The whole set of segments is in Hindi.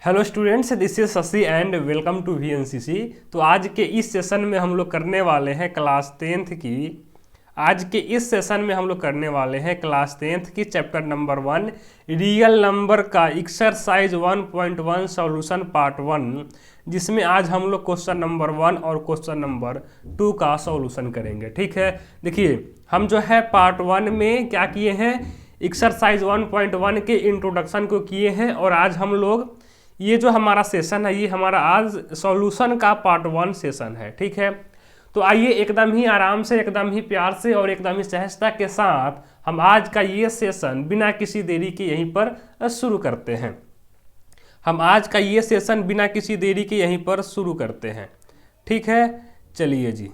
Hello students, this is Shashi and welcome to VNCC। तो आज के इस सेशन में हम लोग करने वाले हैं क्लास 10th की चैप्टर नंबर 1 रियल नंबर का एक्सरसाइज 1.1 सॉल्यूशन पार्ट 1, जिसमें आज हम लोग क्वेश्चन नंबर 1 और क्वेश्चन नंबर 2 का सॉल्यूशन करेंगे। ठीक है, देखिए हम जो है पार्ट 1 में क्या किए हैं, एक्सरसाइज 1.1 के इंट्रोडक्शन को किए हैं, और आज हम लोग ये जो हमारा सेशन है ये हमारा आज सॉल्यूशन का पार्ट 1 सेशन है। ठीक है, तो आइए एकदम ही आराम से, एकदम ही प्यार से और एकदम ही सहजता के साथ हम आज का ये सेशन बिना किसी देरी के यहीं पर शुरू करते हैं। ठीक है, चलिए जी।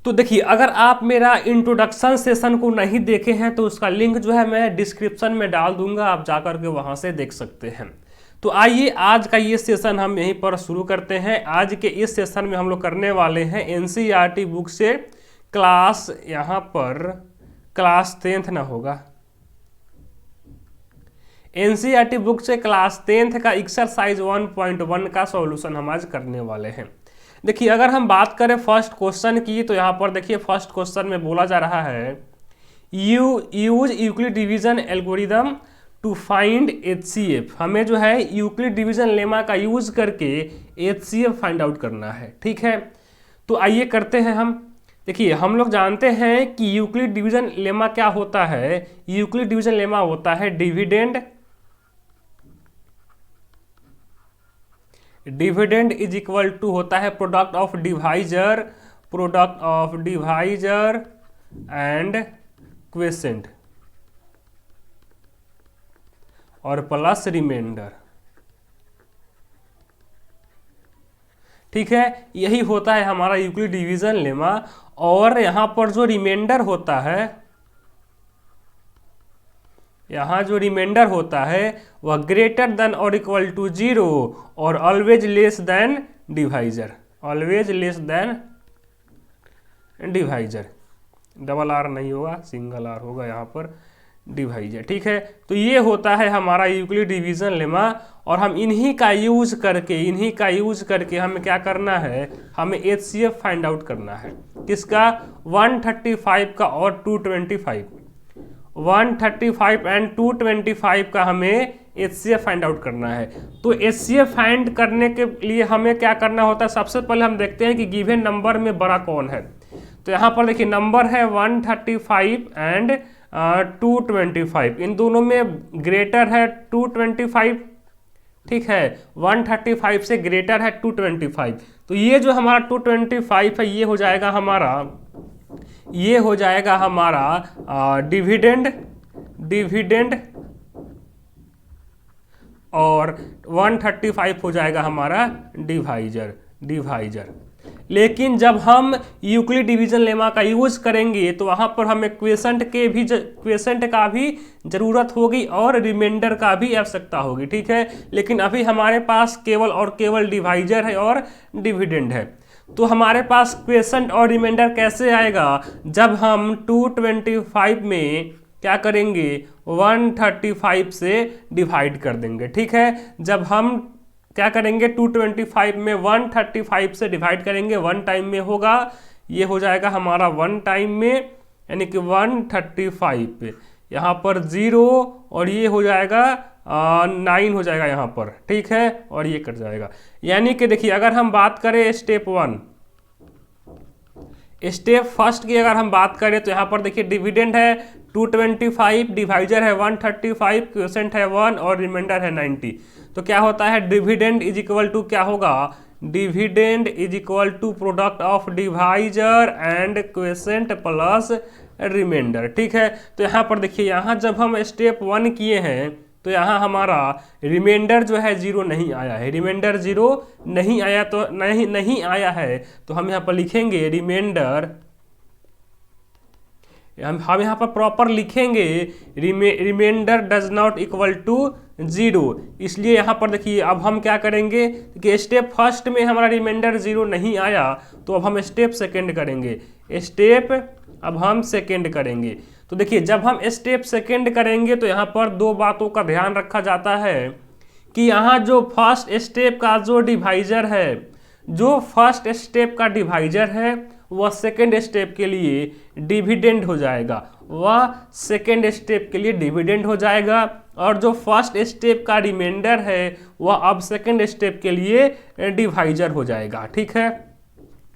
तो देखिए, अगर आप मेरा इंट्रोडक्शन सेशन को नहीं देखे हैं तो उसका लिंक जो है मैं डिस्क्रिप्शन में डाल दूंगा, आप जाकर के वहां से देख सकते हैं। तो आइए आज का ये सेशन हम यहीं पर शुरू करते हैं। आज के इस सेशन में हम लोग करने वाले हैं NCERT बुक से क्लास, यहाँ पर क्लास 10th ना होगा, NCERT बुक से क्लास 10th का एक्सरसाइज 1.1 का सॉल्यूशन हम आज करने वाले हैं। देखिए, अगर हम बात करें फर्स्ट क्वेश्चन की, तो यहाँ पर देखिए फर्स्ट क्वेश्चन में बोला जा रहा है use Euclid division algorithm to find HCF। हमें जो है यूक्लिड डिवीजन लेमा का यूज करके HCF फाइंड आउट करना है। ठीक है, तो आइए करते हैं हम। देखिए, हम लोग जानते हैं कि यूक्लिड डिवीजन लेमा क्या होता है। यूक्लिड डिवीजन लेमा होता है डिविडेंड इज इक्वल टू होता है product of divisor and quiescent और प्लस रिमाइंडर। ठीक है, यही होता है हमारा यूक्लिड डिवीजन लेमा। और यहां पर जो रिमाइंडर होता है, वह ग्रेटर देन और इक्वल टू 0 और always less than divisor. Double R नहीं होगा, सिंगल आर होगा यहाँ पर, डिवाइजर। ठीक है, तो ये होता है हमारा यूक्लिड डिवीजन लेमा। और हम इन्हीं का यूज करके हमें क्या करना है, हमें HCF फाइंड आउट करना है। किसका? 135 का और 225, 135 एंड 225 का हमें HCF फाइंड आउट करना है। तो HCF फाइंड करने के लिए हमें क्या करना होता है, सबसे पहले हम देखते हैं कि गिवन नंबर में बड़ा कौन है। तो यहाँ पर देखिए नंबर है 135 एंड 225, इन दोनों में ग्रेटर है 225। ठीक है, 135 से ग्रेटर है 225। तो ये जो हमारा 225 है ये हो जाएगा हमारा डिविडेंड और 135 हो जाएगा हमारा डिवाइजर। लेकिन जब हम यूक्लिड डिवीजन लेमा का यूज करेंगे तो वहां पर हमें क्वेसेंट का भी जरूरत होगी और रिमाइंडर का भी आवश्यकता होगी। ठीक है, लेकिन अभी हमारे पास केवल डिवाइजर है और डिविडेंड है। तो हमारे पास क्वेसेंट और रिमाइंडर कैसे आएगा, जब हम 225 में क्या करेंगे, 135 से डिवाइड कर देंगे। ठीक है, जब हम क्या करेंगे, 225 में 135 से डिवाइड करेंगे, वन टाइम में होगा, ये हो जाएगा हमारा वन टाइम में, यानी कि 135 यहाँ पर 0 और ये हो जाएगा 9 हो जाएगा यहाँ पर। ठीक है, और ये कट जाएगा। यानी कि देखिए, अगर हम बात करें स्टेप फर्स्ट की अगर हम बात करें तो यहाँ पर देखिए डिविडेंड है 225, डिवाइजर है 135, क्वोशेंट है 1 और रिमाइंडर है 90। तो क्या होता है, डिविडेंड इज इक्वल टू क्या होगा, dividend is equal to product of divisor and quotient plus remainder. ठीक है, तो यहाँ पर देखिए, यहाँ जब हम स्टेप 1 किए हैं तो यहाँ हमारा रिमाइंडर जो है 0 नहीं आया है, रिमाइंडर 0 नहीं आया, तो नहीं आया है तो हम यहाँ पर लिखेंगे रिमाइंडर, हम यहाँ पर प्रॉपर लिखेंगे remainder does not equal to 0। इसलिए यहाँ पर देखिए अब हम क्या करेंगे कि स्टेप फर्स्ट में हमारा रिमाइंडर 0 नहीं आया, तो अब हम स्टेप सेकेंड करेंगे। तो देखिए जब हम स्टेप सेकेंड करेंगे तो यहाँ पर दो बातों का ध्यान रखा जाता है कि यहाँ जो फर्स्ट स्टेप का जो डिवाइजर है, जो फर्स्ट स्टेप का डिवाइजर है वह सेकेंड स्टेप के लिए डिविडेंड हो जाएगा, वह सेकेंड स्टेप के लिए डिविडेंड हो जाएगा, और जो फर्स्ट स्टेप का रिमाइंडर है वह अब सेकेंड स्टेप के लिए डिवाइजर हो जाएगा। ठीक है,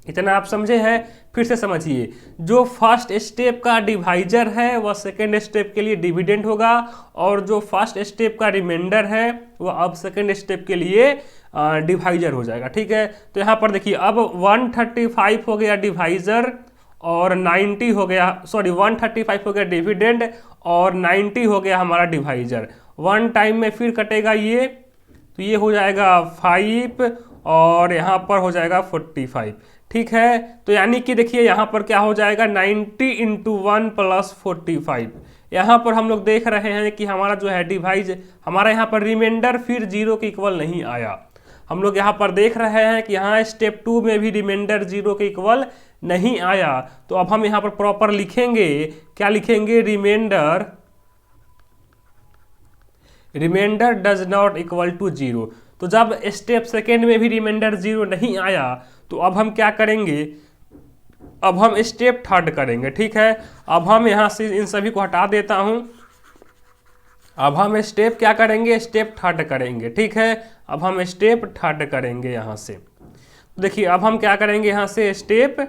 इतना आप समझे हैं। फिर से समझिए, जो फर्स्ट स्टेप का डिवाइजर है वह सेकेंड स्टेप के लिए डिविडेंड होगा, और जो फर्स्ट स्टेप का रिमाइंडर है वह अब सेकेंड स्टेप के लिए डिवाइजर हो जाएगा। ठीक है, तो यहाँ पर देखिए अब 135 हो गया डिवाइजर और 90 हो गया, सॉरी 135 हो गया डिविडेंड और 90 हो गया हमारा डिवाइजर। वन टाइम में फिर कटेगा ये, तो ये हो जाएगा 5 और यहाँ पर हो जाएगा 45। ठीक है, तो यानी कि देखिए यहाँ पर क्या हो जाएगा 90 × 1 + 45। यहाँ पर हम लोग देख रहे हैं कि हमारा जो है डिवाइज, हमारा यहाँ पर रिमाइंडर फिर 0 के इक्वल नहीं आया। हम लोग यहाँ पर देख रहे हैं कि यहाँ स्टेप 2 में भी रिमाइंडर 0 के इक्वल नहीं आया। तो अब हम यहाँ पर प्रॉपर लिखेंगे, क्या लिखेंगे, remainder does not equal to 0। तो जब स्टेप सेकेंड में भी रिमाइंडर 0 नहीं आया तो अब हम क्या करेंगे, अब हम स्टेप थर्ड करेंगे। ठीक है, अब हम यहाँ से इन सभी को हटा देता हूँ। अब हम स्टेप क्या करेंगे, स्टेप थर्ड करेंगे। ठीक है, अब हम स्टेप थर्ड करेंगे यहाँ से। तो देखिए अब हम क्या करेंगे, यहाँ से स्टेप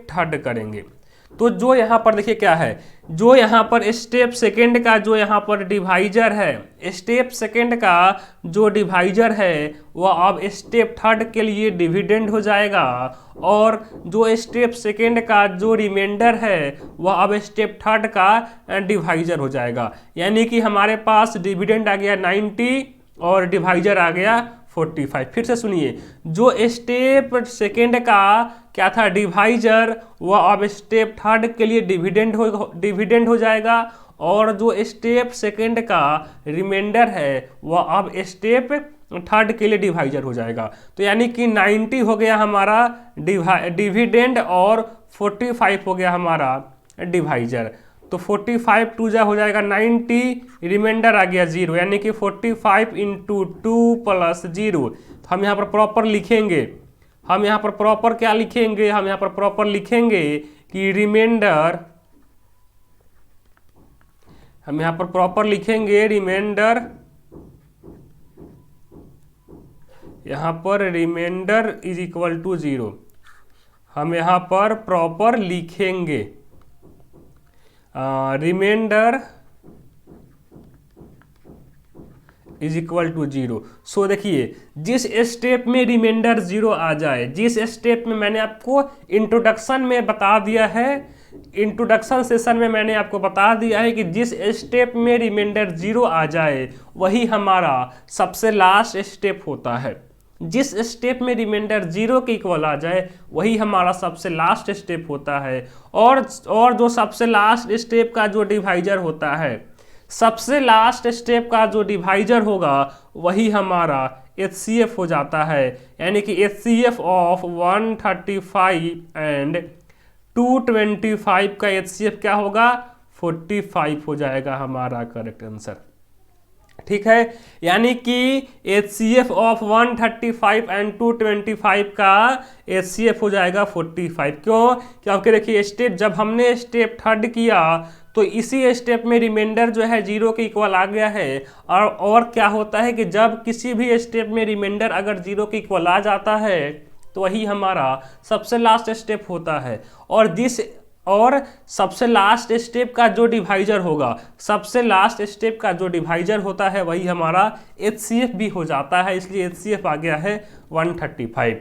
थर्ड करेंगे। तो जो यहाँ पर देखिए क्या है, जो यहाँ पर स्टेप सेकेंड का जो यहाँ पर डिवाइजर है, स्टेप सेकेंड का जो डिवाइजर है वह अब स्टेप थर्ड के लिए डिविडेंड हो जाएगा, और जो स्टेप सेकेंड का जो रिमाइंडर है वह अब स्टेप थर्ड का डिवाइजर हो जाएगा। यानी कि हमारे पास डिविडेंड आ गया 90 और डिवाइजर आ गया 45। फिर से सुनिए, जो स्टेप सेकेंड का क्या था डिवाइजर वह अब स्टेप थर्ड के लिए डिविडेंड हो जाएगा, और जो स्टेप सेकेंड का रिमाइंडर है वह अब स्टेप थर्ड के लिए डिवाइजर हो जाएगा। तो यानी कि 90 हो गया हमारा डिविडेंड और 45 हो गया हमारा डिवाइजर। तो 45 2 जा हो जाएगा 90, रिमाइंडर आ गया 0, यानी कि 45 × 2 + 0। तो हम यहाँ पर प्रॉपर लिखेंगे, हम यहाँ पर प्रॉपर क्या लिखेंगे, हम यहाँ पर प्रॉपर लिखेंगे कि रिमाइंडर, हम यहाँ पर प्रॉपर लिखेंगे रिमाइंडर, यहाँ पर रिमाइंडर इज इक्वल टू 0। हम यहाँ पर प्रॉपर लिखेंगे रिमाइंडर इज इक्वल टू 0। सो देखिए, जिस स्टेप में रिमाइंडर 0 आ जाए, जिस स्टेप में मैंने आपको इंट्रोडक्शन में बता दिया है, इंट्रोडक्शन सेशन में मैंने आपको बता दिया है कि जिस स्टेप में रिमाइंडर 0 आ जाए वही हमारा सबसे लास्ट स्टेप होता है। जिस स्टेप में रिमाइंडर 0 के इक्वल आ जाए वही हमारा सबसे लास्ट स्टेप होता है, और जो सबसे लास्ट स्टेप का जो डिवाइजर होता है, सबसे लास्ट स्टेप का जो डिवाइजर होगा वही हमारा HCF हो जाता है। यानी कि HCF ऑफ 135 एंड 225 का HCF क्या होगा, 45 हो जाएगा हमारा करेक्ट आंसर। ठीक है, यानी कि HCF ऑफ 135 एंड 225 का HCF हो जाएगा 45। क्यों, क्योंकि देखिए स्टेप, जब हमने स्टेप थर्ड किया तो इसी स्टेप में रिमाइंडर जो है 0 के इक्वल आ गया है, और क्या होता है कि जब किसी भी स्टेप में रिमाइंडर अगर 0 के इक्वल आ जाता है तो वही हमारा सबसे लास्ट स्टेप होता है, और सबसे लास्ट स्टेप का जो डिवाइजर होगा, सबसे लास्ट स्टेप का जो डिवाइजर होता है वही हमारा HCF भी हो जाता है, इसलिए HCF आ गया है 135।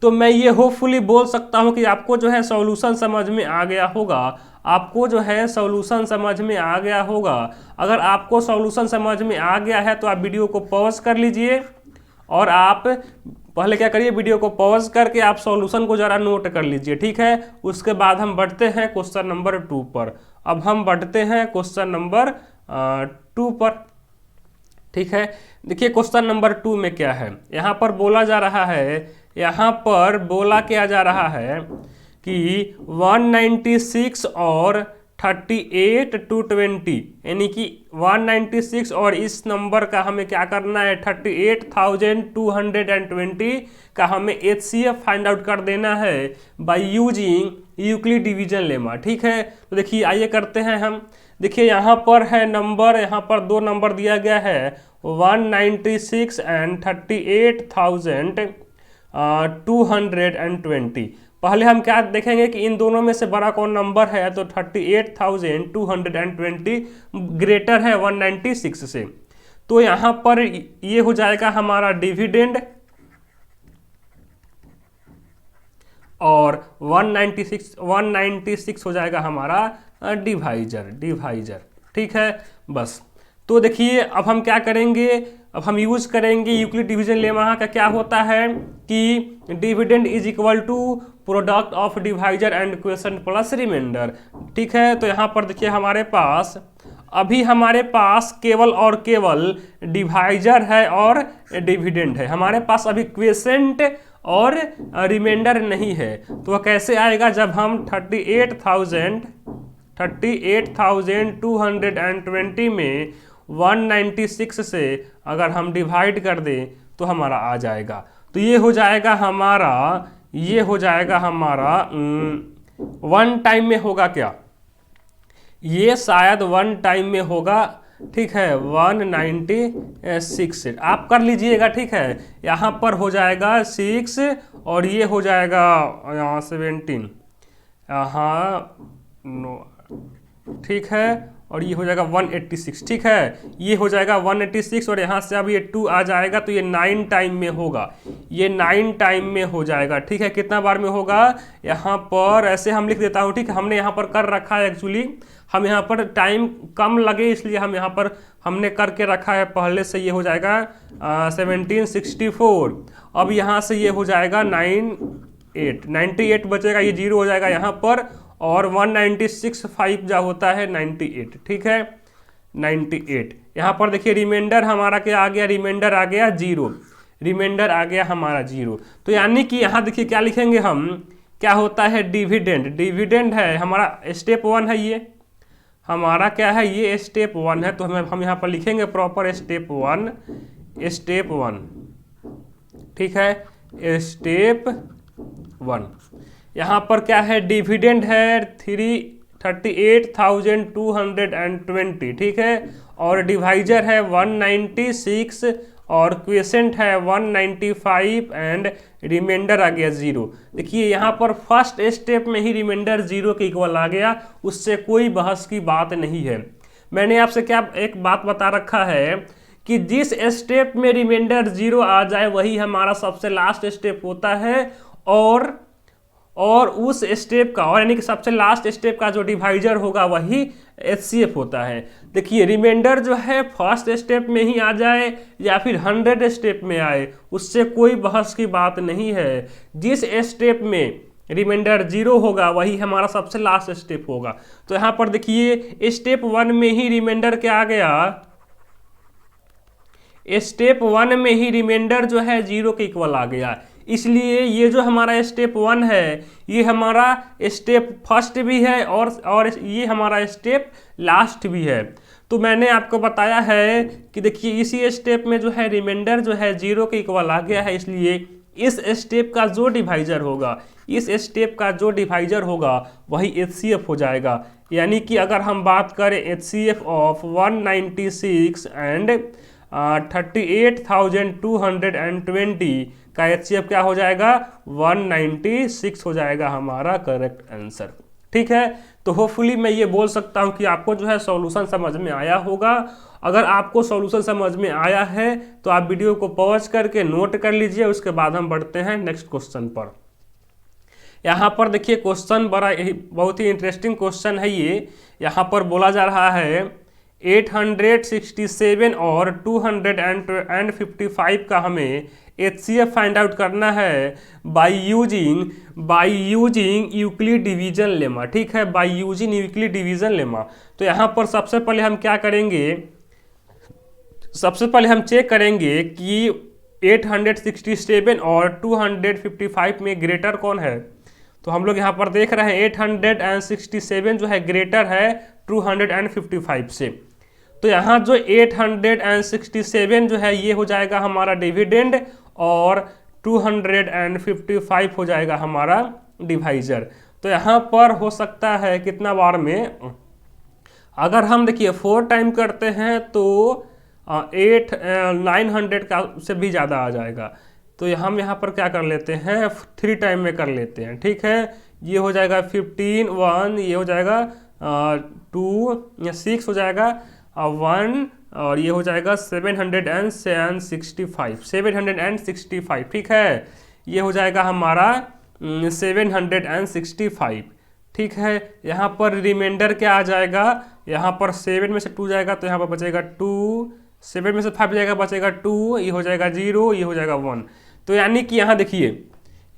तो मैं ये होपफुली बोल सकता हूँ कि आपको जो है सॉल्यूशन समझ में आ गया होगा, आपको जो है सॉल्यूशन समझ में आ गया होगा। अगर आपको सॉल्यूशन समझ में आ गया है तो आप वीडियो को पॉज कर लीजिए, और आप पहले क्या करिए, वीडियो को पॉज करके आप सॉल्यूशन को ज़रा नोट कर लीजिए। ठीक है, उसके बाद हम बढ़ते हैं क्वेश्चन नंबर 2 पर। अब हम बढ़ते हैं क्वेश्चन नंबर 2 पर। ठीक है, देखिए क्वेश्चन नंबर 2 में क्या है, यहाँ पर बोला जा रहा है, यहाँ पर बोला क्या जा रहा है कि 196 और 38 to 20, यानी कि 196 और इस नंबर का हमें क्या करना है, 38,220 का हमें HCF फाइंड आउट कर देना है by using Euclid division lemma. ठीक है, तो देखिए आइए करते हैं हम। देखिए यहाँ पर है नंबर, यहाँ पर दो नंबर दिया गया है 196 एंड 38,220। पहले हम क्या देखेंगे कि इन दोनों में से बड़ा कौन नंबर है, तो 38,220 ग्रेटर है 196 से। तो यहाँ पर ये हो जाएगा हमारा डिविडेंड और 196 हो जाएगा हमारा डिवाइजर। ठीक है, बस। तो देखिए अब हम क्या करेंगे, अब हम यूज करेंगे यूक्लिड डिवीजन लेमा का। क्या होता है कि dividend is equal to product of divisor and question plus remainder. ठीक है, तो यहाँ पर देखिए हमारे पास अभी हमारे पास केवल और केवल डिवाइजर है और डिविडेंड है, हमारे पास अभी क्वेश्चंट और रिमाइंडर नहीं है। तो वह कैसे आएगा, जब हम 38,220 में 196 से अगर हम डिवाइड कर दें तो हमारा आ जाएगा। तो ये हो जाएगा हमारा वन टाइम में होगा क्या, ये शायद वन टाइम में होगा। ठीक है, 196 आप कर लीजिएगा। ठीक है, यहाँ पर हो जाएगा 6 और ये हो जाएगा यहाँ 17, यहाँ ठीक है, और ये हो जाएगा 186। ठीक है, ये हो जाएगा 186 और यहाँ से अब ये 2 आ जाएगा, तो ये 9 टाइम में होगा, ये 9 टाइम में हो जाएगा। ठीक है, कितना बार में होगा, यहाँ पर ऐसे हम लिख देता हूँ। ठीक है, हमने यहाँ पर कर रखा है, एक्चुअली हम यहाँ पर टाइम कम लगे इसलिए हम यहाँ पर हमने करके रखा है पहले से। ये हो जाएगा 1764, अब यहाँ से ये हो जाएगा 98 बचेगा, ये 0 हो जाएगा यहाँ पर, और 196 जो होता है 98। ठीक है, 98 यहाँ पर देखिए रिमाइंडर हमारा क्या आ गया, रिमाइंडर आ गया 0, रिमाइंडर आ गया हमारा 0। तो यानी कि यहाँ देखिए क्या लिखेंगे हम, क्या होता है डिविडेंड है हमारा, स्टेप 1 है, ये हमारा क्या है, ये स्टेप 1 है। तो हम यहाँ पर लिखेंगे प्रॉपर स्टेप 1। ठीक है, स्टेप 1 यहाँ पर क्या है, डिविडेंड है 38,220। ठीक है, और डिवाइजर है 196 और क्वेश्चंट है 195 एंड रिमाइंडर आ गया 0। देखिए यहाँ पर फर्स्ट स्टेप में ही रिमाइंडर 0 के इक्वल आ गया, उससे कोई बहस की बात नहीं है। मैंने आपसे क्या एक बात बता रखा है कि जिस स्टेप में रिमाइंडर 0 आ जाए वही हमारा सबसे लास्ट स्टेप होता है, और उस स्टेप का, और यानी कि सबसे लास्ट स्टेप का जो डिवाइजर होगा वही HCF होता है। देखिए रिमाइंडर जो है फर्स्ट स्टेप में ही आ जाए या फिर 100 स्टेप में आए, उससे कोई बहस की बात नहीं है। जिस स्टेप में रिमाइंडर 0 होगा वही हमारा सबसे लास्ट स्टेप होगा। तो यहाँ पर देखिए स्टेप 1 में ही रिमाइंडर क्या आ गया, स्टेप 1 में ही रिमाइंडर जो है 0 के इक्वल आ गया। इसलिए ये जो हमारा स्टेप 1 है ये हमारा स्टेप फर्स्ट भी है और ये हमारा स्टेप लास्ट भी है। तो मैंने आपको बताया है कि देखिए इसी स्टेप में जो है रिमाइंडर जो है 0 के इक्वल आ गया है, इसलिए इस स्टेप का जो डिवाइजर होगा वही HCF हो जाएगा। यानी कि अगर हम बात करें HCF ऑफ 196 एंड 38,220 का HCF क्या हो जाएगा, 196 हो जाएगा हमारा करेक्ट आंसर। ठीक है, तो होपफुली मैं ये बोल सकता हूँ कि आपको जो है सॉल्यूशन समझ में आया होगा। अगर आपको सॉल्यूशन समझ में आया है तो आप वीडियो को पॉज करके नोट कर लीजिए, उसके बाद हम बढ़ते हैं नेक्स्ट क्वेश्चन पर। यहाँ पर देखिए क्वेश्चन बहुत ही इंटरेस्टिंग क्वेश्चन है ये। यहाँ पर बोला जा रहा है 867 और 255 का हमें HCF फाइंड आउट करना है by using Euclid division lemma. ठीक है, by using Euclid division lemma. तो यहाँ पर सबसे पहले हम क्या करेंगे, सबसे पहले हम चेक करेंगे कि 867 और 255 में ग्रेटर कौन है। तो हम लोग यहाँ पर देख रहे हैं 867 जो है ग्रेटर है 255 से। तो यहाँ जो 867 जो है ये हो जाएगा हमारा डिविडेंड और 255 हो जाएगा हमारा डिवाइजर। तो यहाँ पर हो सकता है कितना बार में, अगर हम देखिए 4 टाइम करते हैं तो 900 का से भी ज़्यादा आ जाएगा। तो हम यहाँ पर क्या कर लेते हैं 3 टाइम में कर लेते हैं, ठीक है। ये हो जाएगा 15 1, ये हो जाएगा 2 या 6 हो जाएगा 1 और ये हो जाएगा 765, ठीक है। ये हो जाएगा हमारा 765, ठीक है। यहाँ पर रिमाइंडर क्या आ जाएगा, यहाँ पर 7 में से 2 जाएगा तो यहाँ पर बचेगा 2, 7 में से 5 जाएगा बचेगा 2, ये हो जाएगा 0, ये हो जाएगा 1। तो यानी कि यहाँ देखिए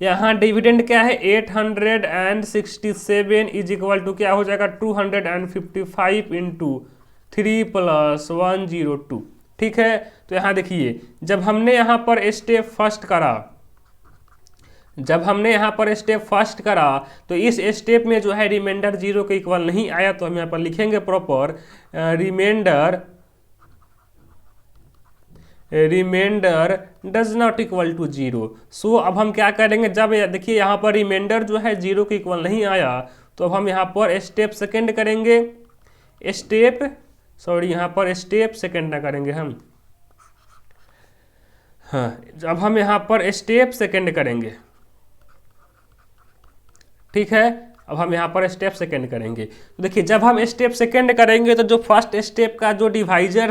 यहाँ डिविडेंड क्या है 867 इज इक्वल टू क्या हो जाएगा 255 इंटू 3 + 102, ठीक है। तो यहाँ देखिए जब हमने यहाँ पर स्टेप फर्स्ट करा, तो इस स्टेप में जो है रिमाइंडर 0 के इक्वल नहीं आया, तो हम यहाँ पर लिखेंगे proper remainder does not equal to 0। So अब हम क्या करेंगे, जब देखिए यहाँ पर रिमाइंडर जो है 0 के इक्वल नहीं आया, तो अब हम यहाँ पर स्टेप सेकंड करेंगे, यहाँ पर स्टेप सेकंड ना करेंगे हम, हाँ, जब हम यहाँ पर स्टेप सेकंड करेंगे, ठीक है। अब हम यहाँ पर स्टेप सेकंड करेंगे। तो देखिए जब हम स्टेप सेकंड करेंगे तो जो फर्स्ट स्टेप का जो डिवाइजर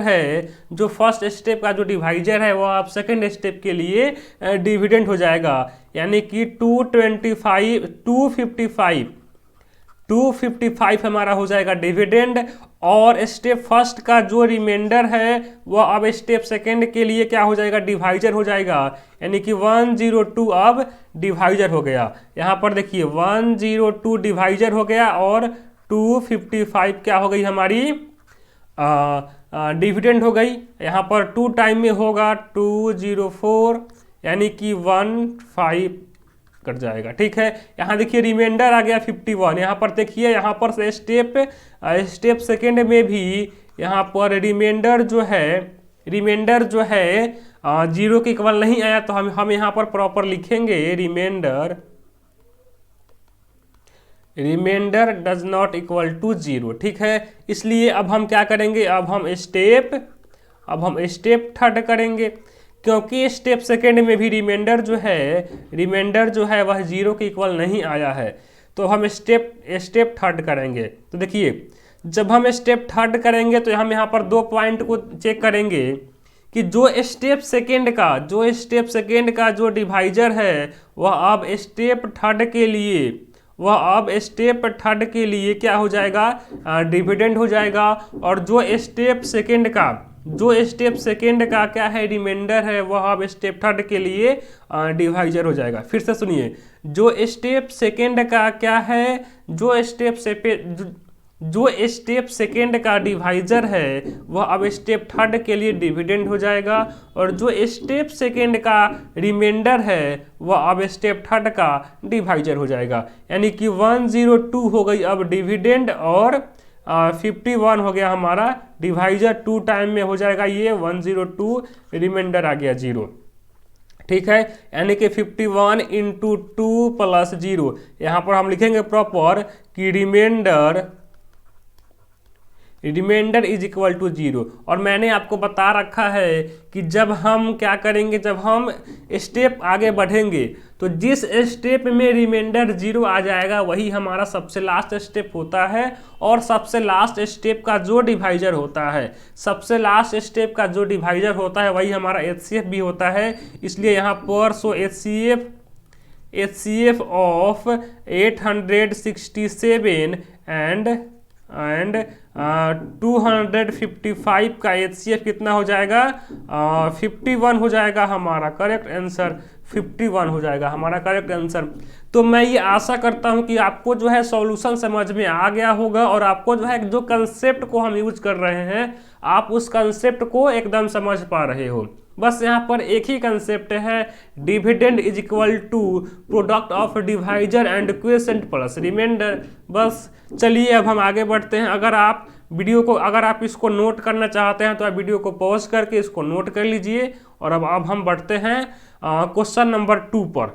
है वो आप सेकंड स्टेप के लिए डिविडेंड हो जाएगा, यानी कि 255 हमारा हो जाएगा डिविडेंड। और स्टेप फर्स्ट का जो रिमाइंडर है वो अब स्टेप सेकंड के लिए क्या हो जाएगा डिवाइजर हो जाएगा, यानी कि 102 अब डिवाइजर हो गया। यहाँ पर देखिए 102 डिवाइजर हो गया और 255 क्या हो गई हमारी डिविडेंड हो गई। यहाँ पर 2 टाइम में होगा 204, यानी कि 15 कट जाएगा, ठीक है। यहाँ देखिए रिमाइंडर आ गया 51। यहाँ पर देखिए यहाँ पर से स्टेप सेकंड में भी यहाँ पर रिमाइंडर जो है 0 के इक्वल नहीं आया, तो हम यहाँ पर प्रॉपर लिखेंगे remainder does not equal to 0, ठीक है। इसलिए अब हम क्या करेंगे, अब हम स्टेप थर्ड करेंगे, क्योंकि स्टेप सेकंड में भी रिमाइंडर जो है वह 0 के इक्वल नहीं आया है। तो हम स्टेप थर्ड करेंगे। तो देखिए जब हम स्टेप थर्ड करेंगे तो हम यहाँ पर 2 पॉइंट को चेक करेंगे कि जो स्टेप सेकंड का जो डिवाइजर है वह अब स्टेप थर्ड के लिए क्या हो जाएगा डिविडेंड हो जाएगा। और जो स्टेप सेकंड का क्या है रिमाइंडर है वह अब स्टेप थर्ड के लिए डिवाइजर हो जाएगा। फिर से सुनिए, जो स्टेप सेकंड का क्या है, जो स्टेप सेकंड का डिवाइजर है वह अब स्टेप थर्ड के लिए डिविडेंड हो जाएगा, और जो स्टेप सेकंड का रिमाइंडर है वह अब स्टेप थर्ड का डिवाइजर हो जाएगा। यानी कि 102 हो गई अब डिविडेंड और 51 हो गया हमारा डिवाइजर। 2 टाइम में हो जाएगा ये 102, रिमाइंडर आ गया 0, ठीक है। यानी कि 51 इंटू 2 + 0। यहाँ पर हम लिखेंगे प्रॉपर कि रिमाइंडर इज इक्वल टू 0। और मैंने आपको बता रखा है कि जब हम क्या करेंगे, जब हम स्टेप आगे बढ़ेंगे तो जिस स्टेप में रिमाइंडर 0 आ जाएगा वही हमारा सबसे लास्ट स्टेप होता है। और सबसे लास्ट स्टेप का जो डिवाइजर होता है वही हमारा HCF भी होता है। इसलिए यहाँ पर सो HCF ऑफ 867 एंड 255 का HCF कितना हो जाएगा 51 हो जाएगा हमारा करेक्ट आंसर। 51 हो जाएगा हमारा करेक्ट आंसर। तो मैं ये आशा करता हूँ कि आपको जो है सॉल्यूशन समझ में आ गया होगा, और आपको जो है जो कंसेप्ट को हम यूज कर रहे हैं आप उस कंसेप्ट को एकदम समझ पा रहे हो। बस यहाँ पर एक ही कंसेप्ट है, dividend is equal to product of divisor and quotient plus remainder. बस चलिए अब हम आगे बढ़ते हैं। अगर आप इसको नोट करना चाहते हैं तो आप वीडियो को पॉज करके इसको नोट कर लीजिए। और अब हम बढ़ते हैं क्वेश्चन नंबर 2 पर।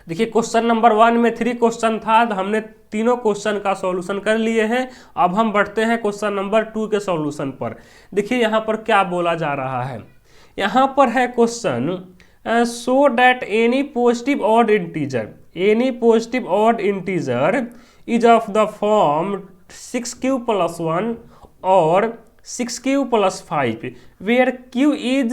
देखिए क्वेश्चन नंबर 1 में 3 क्वेश्चन था, तो हमने तीनों क्वेश्चन का सॉल्यूशन कर लिए हैं। अब हम बढ़ते हैं क्वेश्चन नंबर 2 के सॉल्यूशन पर। देखिए यहाँ पर क्या बोला जा रहा है, यहाँ पर है question, show that any positive odd integer is of the form 6q + 1 और 6q + 5 where q is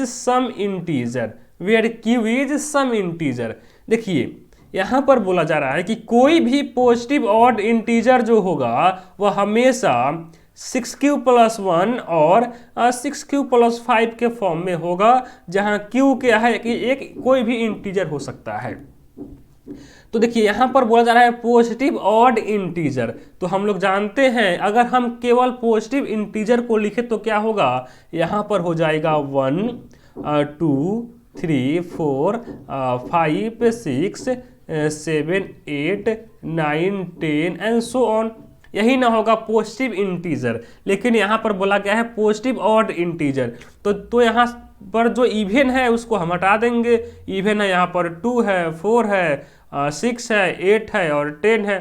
some integer. देखिए यहाँ पर बोला जा रहा है कि कोई भी पॉजिटिव ऑड इंटीजर जो होगा वह हमेशा 6q + 1 और 6q + 5 के फॉर्म में होगा, जहाँ q क्या है कि एक कोई भी इंटीजर हो सकता है। तो देखिए यहाँ पर बोला जा रहा है पॉजिटिव ऑड इंटीजर, तो हम लोग जानते हैं अगर हम केवल पॉजिटिव इंटीजर को लिखे तो क्या होगा, यहाँ पर हो जाएगा 1 2 3 4 5 6 7 8 9 10 एंड सो ऑन, यही ना होगा पॉजिटिव इंटीजर। लेकिन यहाँ पर बोला गया है पॉजिटिव ऑड इंटीजर, तो यहाँ पर जो इवन है उसको हम हटा देंगे। इवन है यहाँ पर 2 है, 4 है, 6 है, 8 है और 10 है।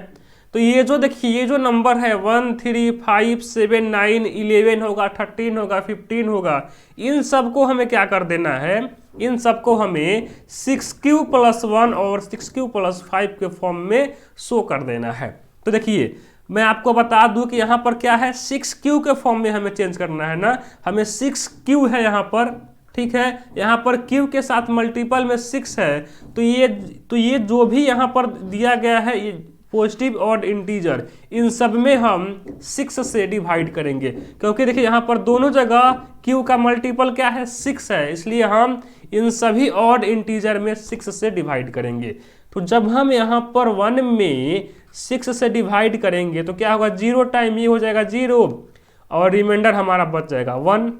तो ये जो देखिए ये जो नंबर है 1 3 5 7 9 11 होगा, 13 होगा, 15 होगा, इन सबको हमें क्या कर देना है, इन सबको हमें 6q + 1 और 6q + 5 के फॉर्म में शो कर देना है। तो देखिए मैं आपको बता दूं कि यहाँ पर क्या है, 6q के फॉर्म में हमें चेंज करना है ना, हमें 6q है यहाँ पर, ठीक है, यहाँ पर q के साथ मल्टीपल में 6 है, तो ये जो भी यहाँ पर दिया गया है ये पॉजिटिव ऑड इंटीजर, इन सब में हम 6 से डिवाइड करेंगे, क्योंकि देखिए यहाँ पर दोनों जगह q का मल्टीपल क्या है 6 है, इसलिए हम इन सभी ऑड इंटीजर में 6 से डिवाइड करेंगे। तो जब हम यहाँ पर 1 में 6 से डिवाइड करेंगे तो क्या होगा, 0 टाइम ये हो जाएगा 0 और रिमाइंडर हमारा बच जाएगा 1,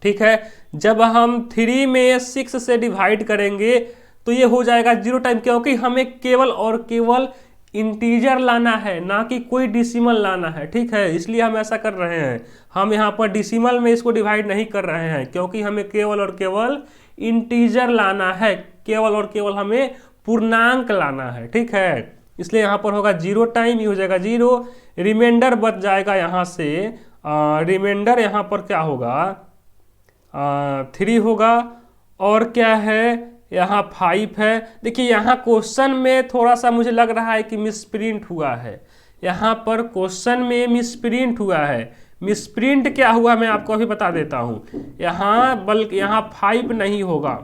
ठीक है। जब हम 3 में 6 से डिवाइड करेंगे तो ये हो जाएगा 0 टाइम, क्योंकि हमें केवल और केवल इंटीजर लाना है, ना कि कोई डिसिमल लाना है, ठीक है, इसलिए हम ऐसा कर रहे हैं। हम यहाँ पर डिसिमल में इसको डिवाइड नहीं कर रहे हैं, क्योंकि हमें केवल और केवल इंटीजर लाना है, केवल और केवल हमें पूर्णांक लाना है, ठीक है। इसलिए यहाँ पर होगा 0 टाइम, ये हो जाएगा 0, रिमाइंडर बच जाएगा यहाँ से, रिमाइंडर यहाँ पर क्या होगा 3 होगा, और क्या है यहाँ 5 है। देखिए यहाँ क्वेश्चन में थोड़ा सा मुझे लग रहा है कि मिसप्रिंट हुआ है, यहाँ पर क्वेश्चन में मिसप्रिंट हुआ है। मिसप्रिंट क्या हुआ मैं आपको अभी बता देता हूँ, यहाँ बल्कि यहाँ 5 नहीं होगा,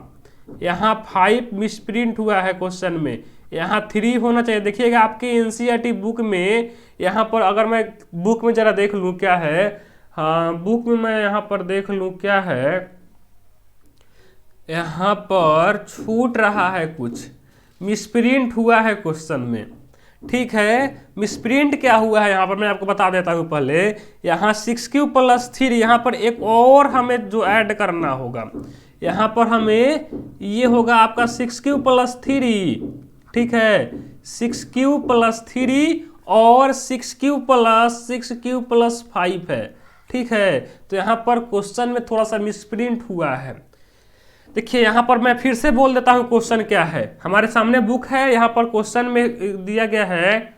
यहाँ 5 मिसप्रिंट हुआ है क्वेश्चन में, यहाँ 3 होना चाहिए। देखिएगा आपके एनसीईआरटी बुक में, यहाँ पर अगर मैं बुक में ज़रा देख लूँ क्या है, हाँ बुक में मैं यहाँ पर देख लूँ क्या है, यहाँ पर छूट रहा है, कुछ मिसप्रिंट हुआ है क्वेश्चन में, ठीक है। मिसप्रिंट क्या हुआ है यहाँ पर मैं आपको बता देता हूँ पहले। यहाँ 6q + 3, यहाँ पर एक और हमें जो ऐड करना होगा, यहाँ पर हमें ये होगा आपका 6q + 3, ठीक है, 6q + 3 और 6q + 5 है, ठीक है। तो यहाँ पर क्वेश्चन में थोड़ा सा मिसप्रिंट हुआ है। देखिए यहाँ पर मैं फिर से बोल देता हूँ क्वेश्चन क्या है, हमारे सामने बुक है, यहाँ पर क्वेश्चन में दिया गया है,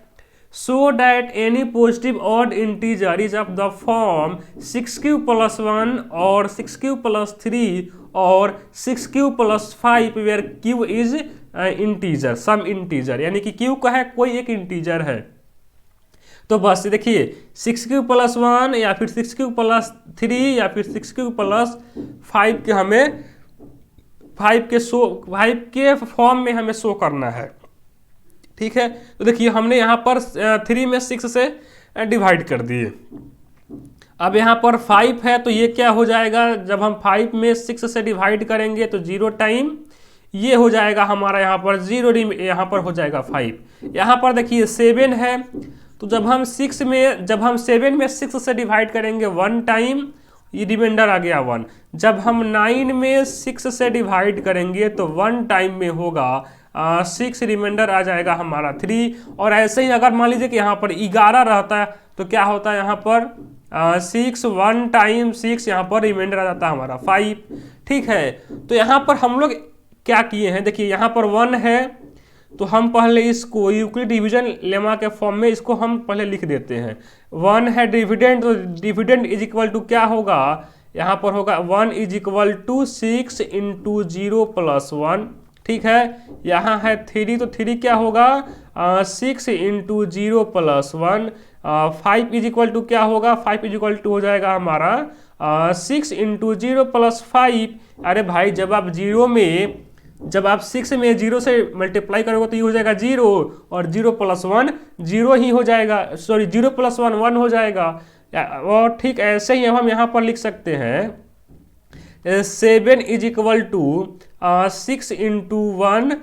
so that any positive odd integer is of the form 6q + 1 और 6q + 3 और 6q + 5 where q is integer, some integer, यानी कि q का है कोई एक इंटीजर है। तो बस देखिए 6q + 1 या फिर 6q + 3 या फिर 6q + 5 के हमें 5 के फॉर्म में हमें शो करना है, ठीक है। तो देखिए हमने यहाँ पर 3 में 6 से डिवाइड कर दिए, अब यहाँ पर 5 है, तो ये क्या हो जाएगा, जब हम 5 में 6 से डिवाइड करेंगे तो 0 टाइम ये हो जाएगा हमारा यहाँ पर 0, यहाँ पर हो जाएगा 5। यहाँ पर देखिए 7 है, तो जब हम 7 में 6 से डिवाइड करेंगे 1 टाइम ये रिमाइंडर आ गया 1। जब हम 9 में 6 से डिवाइड करेंगे तो 1 टाइम में होगा 6, रिमाइंडर आ जाएगा हमारा 3। और ऐसे ही अगर मान लीजिए कि यहाँ पर 11 रहता है तो क्या होता है यहाँ पर 6, 1 टाइम 6, यहाँ पर रिमाइंडर आ जाता है हमारा 5। ठीक है, तो यहाँ पर हम लोग क्या किए हैं, देखिए यहाँ पर 1 है तो हम पहले इसको यूक्लिड डिवीजन लेमा के फॉर्म में इसको हम पहले लिख देते हैं। 1 है डिविडेंड, तो डिविडेंड इज इक्वल टू क्या होगा, यहाँ पर होगा 1 is equal to 6 into 0 plus 1। ठीक है, यहाँ है 3 तो 3 क्या होगा 6 into 0 plus 1। 5 is equal to क्या होगा, 5 इज इक्वल टू हो जाएगा हमारा 6 इंटू 0 प्लस 5। अरे भाई जब आप 6 में 0 से मल्टीप्लाई करोगे तो ये हो जाएगा 0, और 0 प्लस 1 0 ही हो जाएगा, सॉरी 0 प्लस 1 1 हो जाएगा। और ठीक ऐसे ही हम यहाँ पर लिख सकते हैं 7 is equal to 6 into 1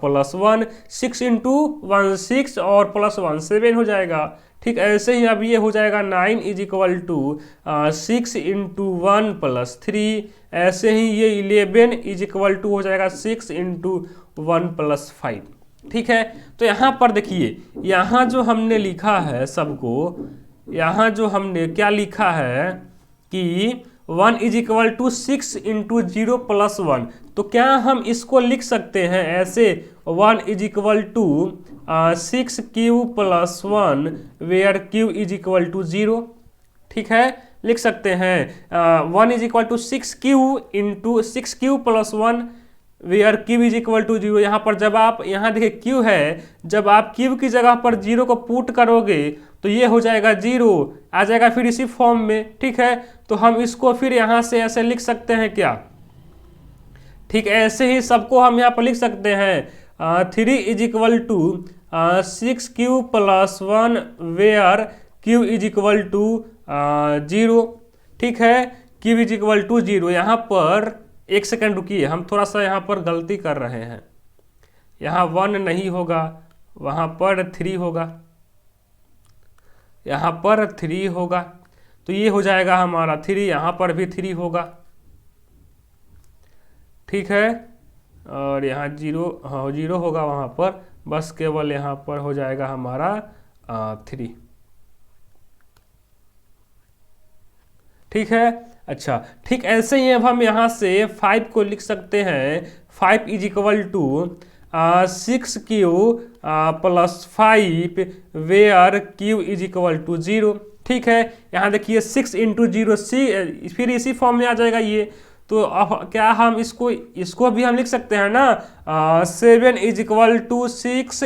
plus 1, 6 into 1 6 और प्लस 1 7 हो जाएगा। ठीक ऐसे ही अब ये हो जाएगा 9 is equal to 6 into 1 plus 3। ऐसे ही ये 11 इज इक्वल टू हो जाएगा 6 इंटू 1 प्लस 5। ठीक है, तो यहाँ पर देखिए यहाँ जो हमने लिखा है सबको, यहाँ जो हमने क्या लिखा है कि 1 is equal to 6 into 0 plus 1, तो क्या हम इसको लिख सकते हैं ऐसे 1 is equal to 6 q plus 1 where q is equal to 0। ठीक है, लिख सकते हैं 1 is equal to 6 q into 6 q plus 1 where q is equal to 0। यहाँ पर जब आप यहाँ देखिए क्यू है, जब आप क्यू की जगह पर 0 को पुट करोगे तो ये हो जाएगा 0 आ जाएगा फिर इसी फॉर्म में। ठीक है, तो हम इसको फिर यहाँ से ऐसे लिख सकते हैं क्या, ठीक ऐसे ही सबको हम यहाँ पर लिख सकते हैं 3 is equal to 6 q plus 1 where q is equal to 0। ठीक है, क्यू इज इक्वल टू 0। यहाँ पर एक सेकंड रुकिए, हम थोड़ा सा यहाँ पर गलती कर रहे हैं, यहाँ 1 नहीं होगा, वहाँ पर 3 होगा, यहाँ पर 3 होगा, तो ये हो जाएगा हमारा 3, यहाँ पर भी 3 होगा। ठीक है, और यहाँ 0, हाँ 0 होगा वहाँ पर, बस केवल यहाँ पर हो जाएगा हमारा 3। ठीक है, अच्छा ठीक ऐसे ही अब हम यहाँ से 5 को लिख सकते हैं 5 is equal to 6 q plus 5 where q is equal to 0। ठीक है, यहाँ देखिए 6 इंटू 0 फिर इसी फॉर्म में आ जाएगा ये, तो अब क्या हम इसको भी हम लिख सकते हैं ना 7 is equal to 6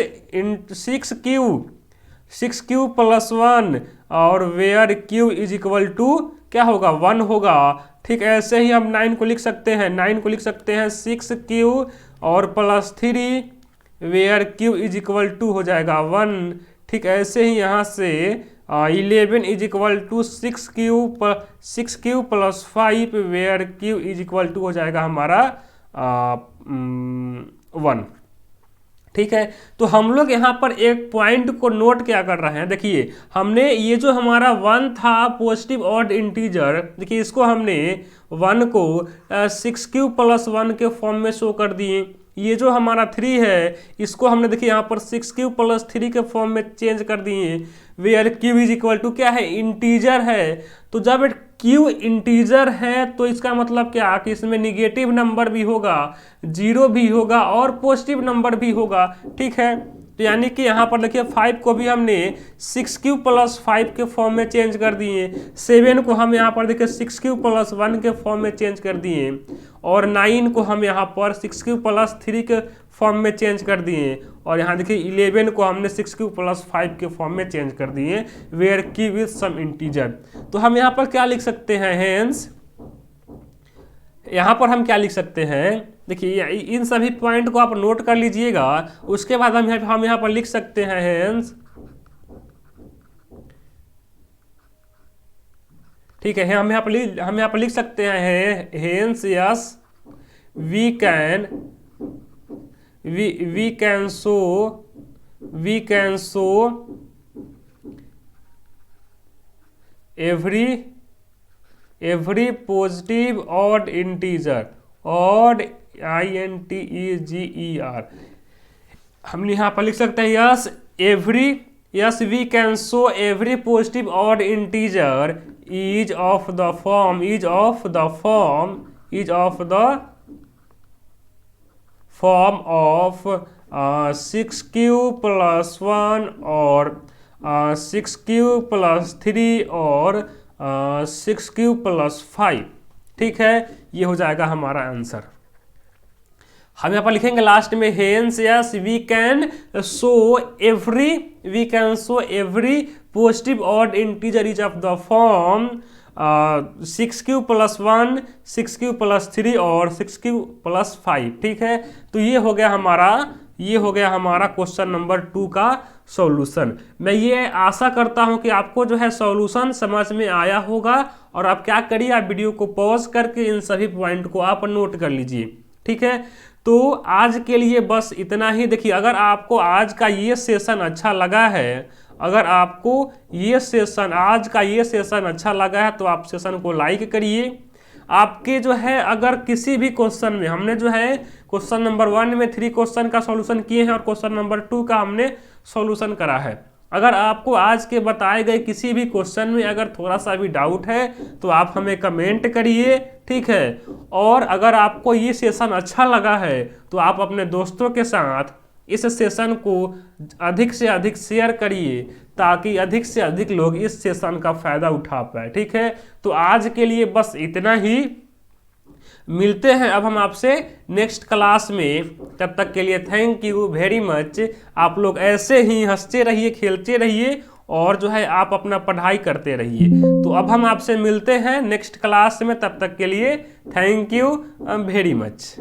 q plus 1 और where q is equal to क्या होगा 1 होगा। ठीक ऐसे ही हम 9 को लिख सकते हैं, 9 को लिख सकते हैं 6 क्यू और plus 3 where q is equal to हो जाएगा 1। ठीक ऐसे ही यहाँ से 11 is equal to 6 q plus 5 where q is equal to हो जाएगा हमारा 1। ठीक है, तो हम लोग यहाँ पर एक पॉइंट को नोट क्या कर रहे हैं, देखिए हमने ये जो हमारा 1 था पॉजिटिव ऑड इंटीजर, देखिए इसको हमने 1 को 6 प्लस 1 के फॉर्म में शो कर दिए। ये जो हमारा 3 है इसको हमने देखिए यहाँ पर 6 प्लस 3 के फॉर्म में चेंज कर दिए, where q is equal to क्या है इंटीजर है। तो जब क्यू इंटीजर है तो इसका मतलब क्या कि इसमें निगेटिव नंबर भी होगा, 0 भी होगा और पॉजिटिव नंबर भी होगा। ठीक है, तो यानी कि यहाँ पर देखिए 5 को भी हमने 6 प्लस 5 के फॉर्म में चेंज कर दिए, 7 को हम यहाँ पर देखिए 6 प्लस 1 के फॉर्म में चेंज कर दिए, और 9 को हम यहाँ पर 6 प्लस 3 के फॉर्म में चेंज कर दिए, और यहाँ देखिए 11 को हमने 6 प्लस 5 के फॉर्म में चेंज कर दिए where q with some integer. तो हम यहाँ पर क्या लिख सकते हैं, हेंस यहाँ पर हम क्या लिख सकते हैं, देखिए इन सभी पॉइंट को आप नोट कर लीजिएगा, उसके बाद हम यहाँ पर लिख सकते हैं हेंस, ठीक है, हम यहाँ पर लिख सकते हैं hence yes we can show every every positive odd integer, odd INTEGER, हम यहाँ पर लिख सकते हैं yes every, yes we can show every positive odd integer is of the form, is of the form, is of the form of 6Q + 1 और 6Q + 3 और 6Q + 5। ठीक है, ये हो जाएगा हमारा आंसर। हम यहाँ पर लिखेंगे लास्ट में hence yes we can show every positive odd integer is of the form 6Q + 1, 6Q + 3 और 6Q + 5। ठीक है, तो ये हो गया हमारा क्वेश्चन नंबर 2 का सॉल्यूशन। मैं ये आशा करता हूं कि आपको जो है सॉल्यूशन समझ में आया होगा, और आप क्या करिए, आप वीडियो को पॉज करके इन सभी पॉइंट को आप नोट कर लीजिए। ठीक है, तो आज के लिए बस इतना ही। देखिए, अगर आपको आज का ये सेशन अच्छा लगा है, अगर आपको आज का ये सेशन अच्छा लगा है तो आप सेशन को लाइक करिए। आपके जो है अगर किसी भी क्वेश्चन में, हमने जो है क्वेश्चन नंबर 1 में 3 क्वेश्चन का सॉल्यूशन किए हैं और क्वेश्चन नंबर 2 का हमने सॉल्यूशन करा है। अगर आपको आज के बताए गए किसी भी क्वेश्चन में अगर थोड़ा सा भी डाउट है तो आप हमें कमेंट करिए। ठीक है, और अगर आपको ये सेशन अच्छा लगा है तो आप अपने दोस्तों के साथ इस सेशन को अधिक से अधिक शेयर करिए, ताकि अधिक से अधिक लोग इस सेशन का फायदा उठा पाए। ठीक है, तो आज के लिए बस इतना ही। मिलते हैं अब हम आपसे नेक्स्ट क्लास में। तब तक के लिए थैंक यू वेरी मच। आप लोग ऐसे ही हंसते रहिए, खेलते रहिए, और जो है आप अपना पढ़ाई करते रहिए। तो अब हम आपसे मिलते हैं नेक्स्ट क्लास में। तब तक के लिए थैंक यू वेरी मच।